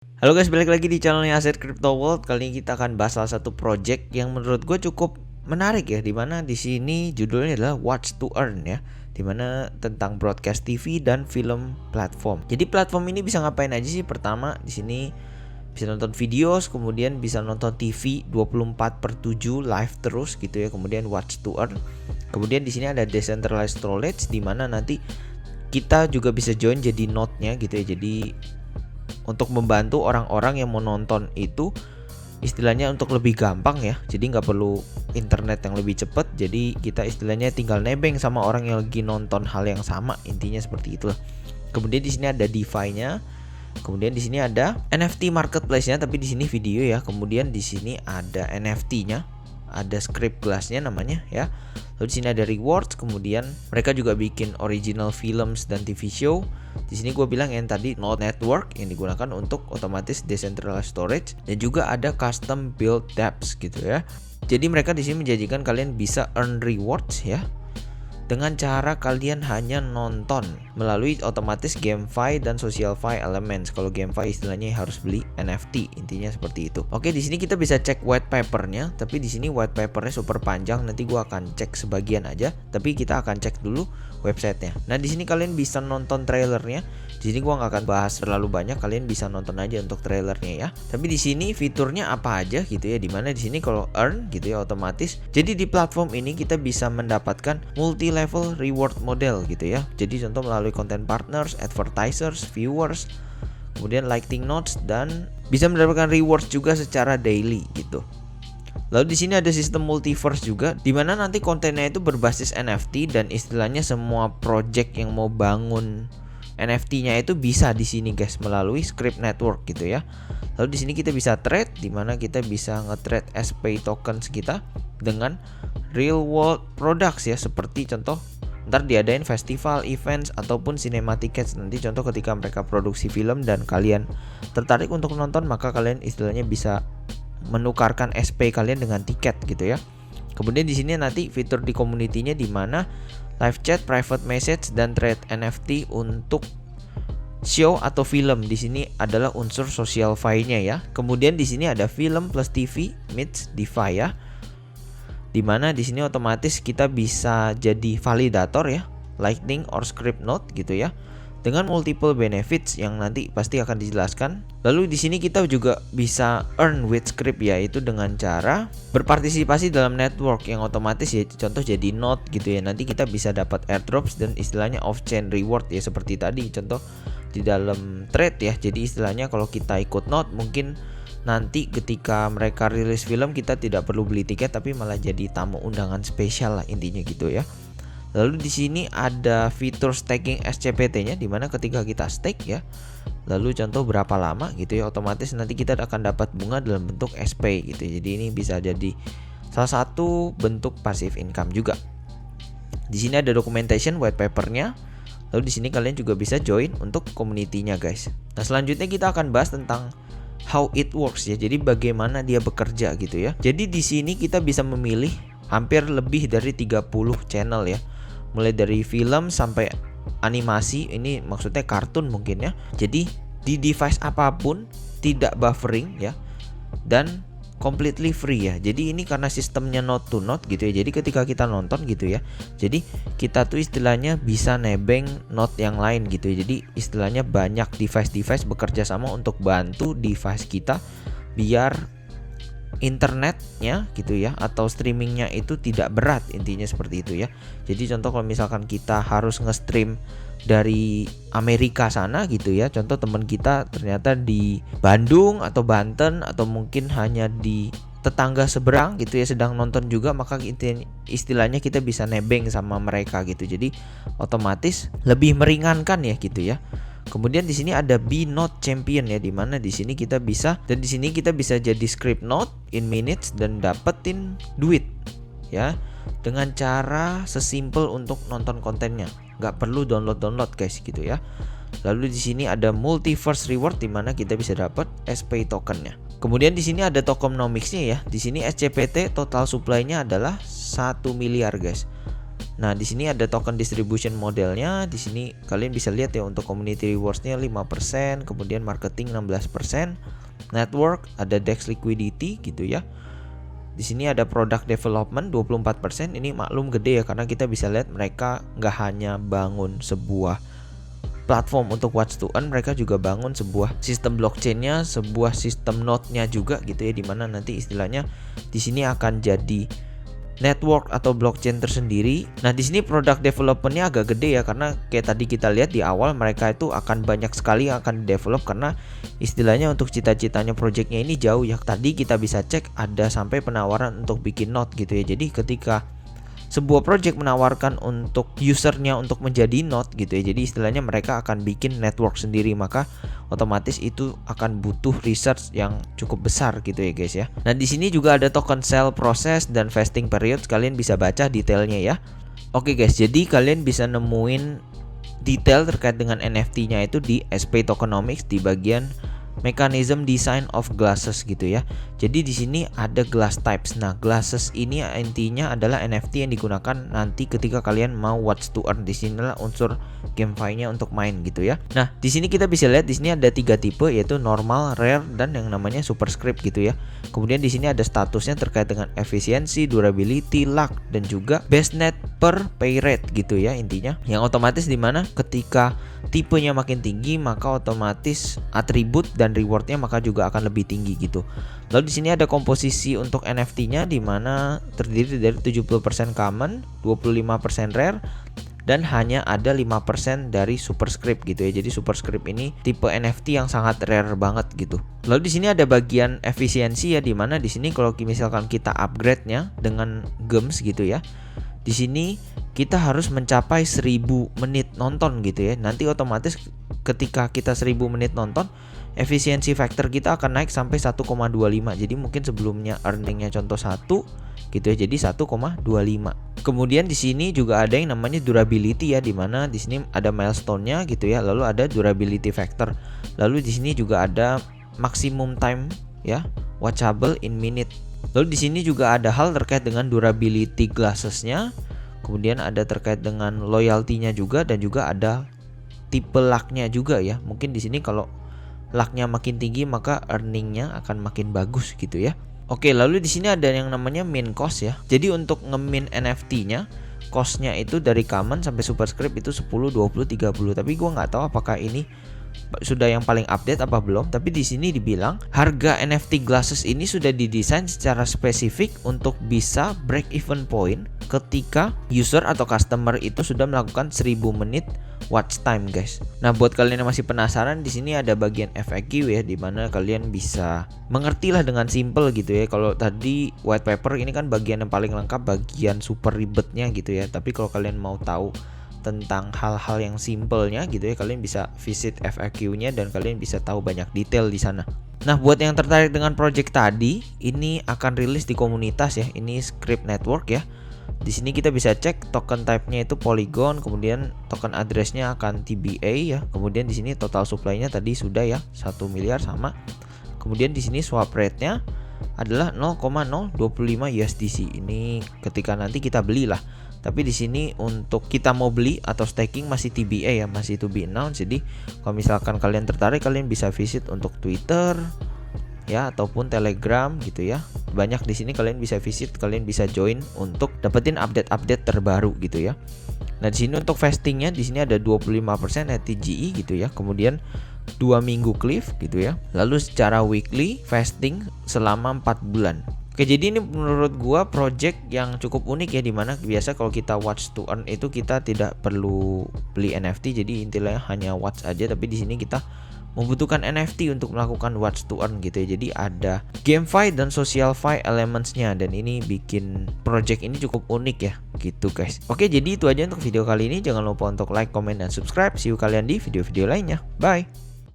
Halo guys, balik lagi di channelnya Aset Crypto World. Kali ini kita akan bahas salah satu project yang menurut gue cukup menarik ya. Dimana di sini judulnya adalah Watch to Earn ya. Dimana tentang broadcast TV dan film platform. Jadi platform ini bisa ngapain aja sih? Pertama di sini bisa nonton video, kemudian bisa nonton TV 24/7 live terus gitu ya. Kemudian Watch to Earn. Kemudian di sini ada decentralized storage di mana nanti kita juga bisa join jadi node-nya gitu ya. Jadi untuk membantu orang-orang yang mau nonton itu istilahnya untuk lebih gampang ya. Jadi nggak perlu internet yang lebih cepat. Jadi kita istilahnya tinggal nebeng sama orang yang lagi nonton hal yang sama. Intinya seperti itulah. Kemudian di sini ada DeFi-nya. Kemudian di sini ada NFT marketplace-nya, tapi di sini video ya. Kemudian di sini ada NFT-nya, ada script glass-nya namanya ya. Lalu di sini ada rewards, kemudian mereka juga bikin original films dan TV show. Di sini gue bilang yang tadi node network yang digunakan untuk otomatis decentralized storage dan juga ada custom build dApps gitu ya. Jadi mereka di sini menjanjikan kalian bisa earn rewards ya dengan cara kalian hanya nonton melalui otomatis GameFi dan SocialFi elements. Kalau GameFi istilahnya harus beli NFT, intinya seperti itu. Oke, di sini kita bisa cek white papernya, tapi di sini white papernya super panjang. Nanti gua akan cek sebagian aja, tapi kita akan cek dulu websitenya. Nah, di sini kalian bisa nonton trailernya. Di sini gua nggak akan bahas terlalu banyak, kalian bisa nonton aja untuk trailernya ya. Tapi di sini fiturnya apa aja gitu ya, dimana di sini kalau earn gitu ya otomatis. Jadi di platform ini kita bisa mendapatkan multi level reward model gitu ya. Jadi contoh melalui content partners, advertisers, viewers, kemudian lighting notes, dan bisa mendapatkan rewards juga secara daily gitu. Lalu di sini ada sistem multiverse juga, di mana nanti kontennya itu berbasis NFT dan istilahnya semua project yang mau bangun NFT-nya itu bisa di sini guys melalui script network gitu ya. Lalu di sini kita bisa trade, di mana kita bisa nge-trade SPY tokens kita dengan real world products ya, seperti contoh ntar diadain festival, events ataupun cinema tickets. Nanti contoh ketika mereka produksi film dan kalian tertarik untuk nonton, maka kalian istilahnya bisa menukarkan SP kalian dengan tiket gitu ya. Kemudian di sini nanti fitur di community-nya di mana live chat, private message, dan trade NFT untuk show atau film. Di sini adalah unsur social fi-nya ya. Kemudian di sini ada film plus TV meets DeFi ya. Dimana di sini otomatis kita bisa jadi validator ya, lightning or script node gitu ya, dengan multiple benefits yang nanti pasti akan dijelaskan. Lalu di sini kita juga bisa earn with script, yaitu dengan cara berpartisipasi dalam network yang otomatis ya, contoh jadi node gitu ya. Nanti kita bisa dapat airdrops dan istilahnya off chain reward ya, seperti tadi contoh di dalam trade ya. Jadi istilahnya kalau kita ikut node, mungkin nanti ketika mereka rilis film kita tidak perlu beli tiket, tapi malah jadi tamu undangan spesial lah intinya gitu ya. Lalu di sini ada fitur staking SCPT-nya, di mana ketika kita stake ya, lalu contoh berapa lama gitu ya, otomatis nanti kita akan dapat bunga dalam bentuk SP gitu. Jadi ini bisa jadi salah satu bentuk passive income juga. Di sini ada documentation white paper-nya. Lalu di sini kalian juga bisa join untuk community-nya guys. Nah, selanjutnya kita akan bahas tentang how it works ya. Jadi bagaimana dia bekerja gitu ya. Jadi di sini kita bisa memilih hampir lebih dari 30 channel ya. Mulai dari film sampai animasi, ini maksudnya kartun mungkin ya. Jadi di device apapun tidak buffering ya, dan completely free ya. Jadi ini karena sistemnya node to node gitu ya. Jadi ketika kita nonton gitu ya, jadi kita tuh istilahnya bisa nebeng node yang lain gitu ya. Jadi istilahnya banyak device-device bekerja sama untuk bantu device kita biar internetnya gitu ya atau streamingnya itu tidak berat, intinya seperti itu ya. Jadi contoh kalau misalkan kita harus nge-stream dari Amerika sana gitu ya, contoh teman kita ternyata di Bandung atau Banten atau mungkin hanya di tetangga seberang gitu ya sedang nonton juga, maka istilahnya kita bisa nebeng sama mereka gitu. Jadi otomatis lebih meringankan ya gitu ya. Kemudian di sini ada Be Node Champion ya, di mana di sini kita bisa, dan di sini kita bisa jadi script node in minutes dan dapetin duit ya dengan cara sesimpel untuk nonton kontennya, nggak perlu download guys gitu ya. Lalu di sini ada multiverse reward, di mana kita bisa dapat SPY tokennya. Kemudian di sini ada tokenomics-nya ya. Di sini SCPT total supply-nya adalah 1 miliar guys. Nah, di sini ada token distribution modelnya. Di sini kalian bisa lihat ya, untuk community rewards-nya 5%, kemudian marketing 16%, network, ada DEX liquidity gitu ya. Di sini ada product development 24%. Ini maklum gede ya, karena kita bisa lihat mereka nggak hanya bangun sebuah platform untuk watch to earn, mereka juga bangun sebuah sistem blockchain-nya, sebuah sistem node-nya juga gitu ya, dimana nanti istilahnya di sini akan jadi network atau blockchain tersendiri. Nah, di sini product development-nya agak gede ya, karena kayak tadi kita lihat di awal mereka itu akan banyak sekali yang akan develop, karena istilahnya untuk cita-citanya projectnya ini jauh ya. Tadi kita bisa cek ada sampai penawaran untuk bikin node gitu ya. Jadi ketika sebuah project menawarkan untuk usernya untuk menjadi node gitu ya, jadi istilahnya mereka akan bikin network sendiri, maka otomatis itu akan butuh research yang cukup besar gitu ya guys ya. Nah, di sini juga ada token sell process dan vesting period, kalian bisa baca detailnya ya. Oke guys, jadi kalian bisa nemuin detail terkait dengan NFT-nya itu di SP Tokenomics di bagian mechanism design of glasses gitu ya. Jadi di sini ada glass types. Nah, glasses ini intinya adalah NFT yang digunakan nanti ketika kalian mau watch to earn. Di sinilah unsur GameFi-nya untuk main gitu ya. Nah, di sini kita bisa lihat di sini ada 3 tipe, yaitu normal, rare, dan yang namanya superscript gitu ya. Kemudian di sini ada statusnya terkait dengan efisiensi, durability, luck, dan juga best net per pay rate gitu ya intinya. Yang otomatis dimana ketika tipenya makin tinggi, maka otomatis atribut dan rewardnya maka juga akan lebih tinggi gitu. Lalu di sini ada komposisi untuk NFT-nya, di mana terdiri dari 70% common, 25% rare, dan hanya ada 5% dari superscript gitu ya. Jadi superscript ini tipe NFT yang sangat rare banget gitu. Lalu di sini ada bagian efisiensi ya, di mana di sini kalau misalkan kita upgrade-nya dengan gems gitu ya, di sini kita harus mencapai 1000 menit nonton gitu ya. Nanti otomatis ketika kita 1000 menit nonton, efisiensi factor kita akan naik sampai 1,25. Jadi mungkin sebelumnya earningnya contoh 1 gitu ya, jadi 1,25. Kemudian di sini juga ada yang namanya durability ya, di mana di sini ada milestone-nya gitu ya. Lalu ada durability factor. Lalu di sini juga ada maximum time ya, watchable in minute. Lalu di sini juga ada hal terkait dengan durability glasses-nya. Kemudian ada terkait dengan loyalty-nya juga, dan juga ada tipe luck-nya juga ya. Mungkin di sini kalau luck-nya makin tinggi maka earning-nya akan makin bagus gitu ya. Oke, lalu di sini ada yang namanya min cost ya. Jadi untuk nge-min NFT-nya, cost-nya itu dari common sampai superscript itu 10, 20, 30. Tapi gua nggak tahu apakah ini sudah yang paling update apa belum. Tapi di sini dibilang harga NFT glasses ini sudah didesain secara spesifik untuk bisa break even point ketika user atau customer itu sudah melakukan 1000 menit watch time guys. Nah, buat kalian yang masih penasaran, di sini ada bagian FAQ ya, di mana kalian bisa mengertilah dengan simple gitu ya. Kalau tadi white paper ini kan bagian yang paling lengkap, bagian super ribetnya gitu ya. Tapi kalau kalian mau tahu tentang hal-hal yang simpelnya gitu ya, kalian bisa visit FAQ-nya dan kalian bisa tahu banyak detail di sana. Nah, buat yang tertarik dengan project tadi, ini akan rilis di komunitas ya. Ini Script Network ya. Di sini kita bisa cek token type-nya itu Polygon, kemudian token address-nya akan TBA ya. Kemudian di sini total supply-nya tadi sudah ya 1 miliar sama. Kemudian di sini swap rate-nya adalah 0,025 USDC. Ini ketika nanti kita belilah. Tapi di sini untuk kita mau beli atau staking masih TBA ya, masih to be announced. Jadi kalau misalkan kalian tertarik, kalian bisa visit untuk Twitter ya ataupun Telegram gitu ya. Banyak di sini kalian bisa visit, kalian bisa join untuk dapetin update-update terbaru gitu ya. Nah, di sini untuk vestingnya di sini ada 25% ATGE gitu ya. Kemudian 2 minggu cliff gitu ya. Lalu secara weekly vesting selama 4 bulan. Oke, jadi ini menurut gua project yang cukup unik ya, dimana biasa kalau kita watch to earn itu kita tidak perlu beli NFT, jadi intinya hanya watch aja. Tapi di sini kita membutuhkan NFT untuk melakukan watch to earn gitu ya. Jadi ada GameFi dan SocialFi elementsnya, dan ini bikin project ini cukup unik ya gitu guys. Oke, jadi itu aja untuk video kali ini. Jangan lupa untuk like, comment, dan subscribe. See you kalian di video-video lainnya. Bye.